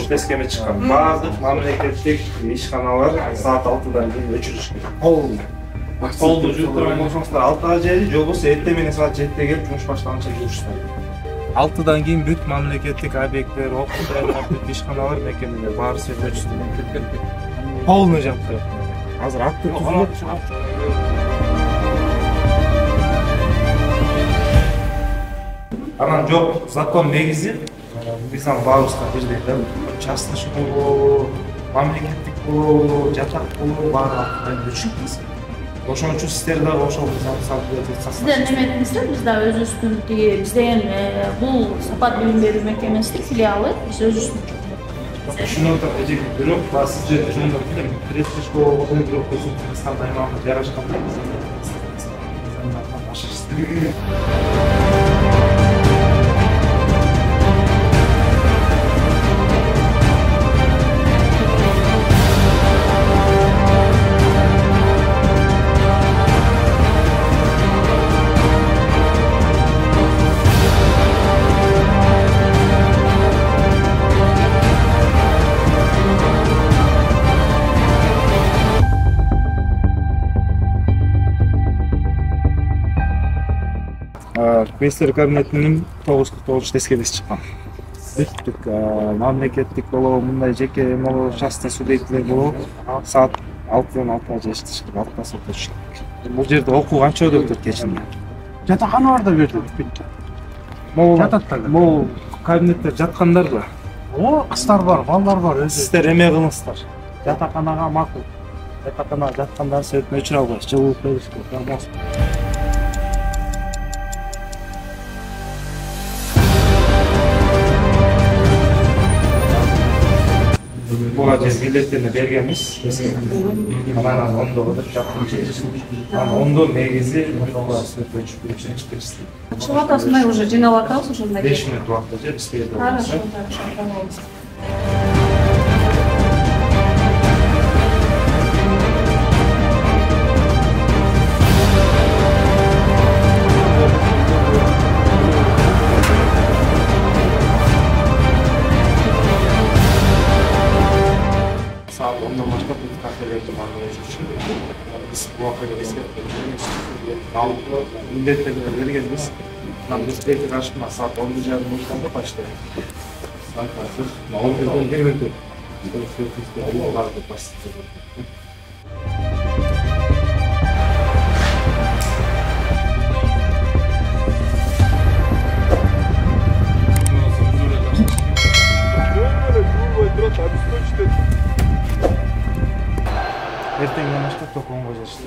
тогуз тескеме чыккан. Баардык мамлекеттик ишканалар саат 6-дан кийин өчүрүш керек. Колду жууп турган болсоңуздар 6-га чейин, же болбосо эртең менен саат 7-те келип жумуш баштаганча жууштай. 6-дан кийин бүт мамлекеттик объекттер, окуу жайлар, бүт ишканалар, мекемелер баары өчүрүштү. Полный жаптырып. Азыр акты түзүлүп. Анан жок, закон негизи биздин баарыбызга бирдей да. Частный болобу, мамлекеттик болобу, жатак болобу баары актыдан өчүрүлөт. Ошон үчүн сиздер дагы ошол сиздер неметиңиздер, биз да өзүбүздүн биз деген бул Сапат билим берүү мекемесинин филиалы, биз өзүбүздүн Шундан эжек бирок, сиз же жөндөп пресс школа болду, бирок Өзбекстан аймагында жарашкандай. Квестер кабинетинин 949 тескерesi чыккан. Бүттүк мамлекеттик болобу, мындай жеке болобу, частный субъектилер болобу, саат 6-дан 6-га чейин иштеш керек, 6-дан саатка түшүш керек. Бул жерде окуу канча өтөп кечинде? Жатакана бар да берди, бүттү. Жатат. Могул кабинетте жаткандарбы? О, кыздар бар, балдар бар өзү. Сиздер эме кылыңыздар. Жатаканага макул. Жатаканага жаткандар себептен өчүрө албайсыз. Жылуулук бериш керек. Буга же билеттерин бергенбиз. Анан ондо деп жактырып. Анан ондо негизи чыгып атасыңбы уже жыйналып атабыз ошондой. 5 мүнөт убакта же биз берди. Хорошо. Saat 10'dan başka bir kafelerde biz bu akıllı esketlerimiz milletlerine veririz. Biz belki karşıma saat 10'da canımızdan da başlayalım. Saat hazır. Mağlup edildi mi? Allah'lardı basit. Ertegen başka topuğun koyacaksın.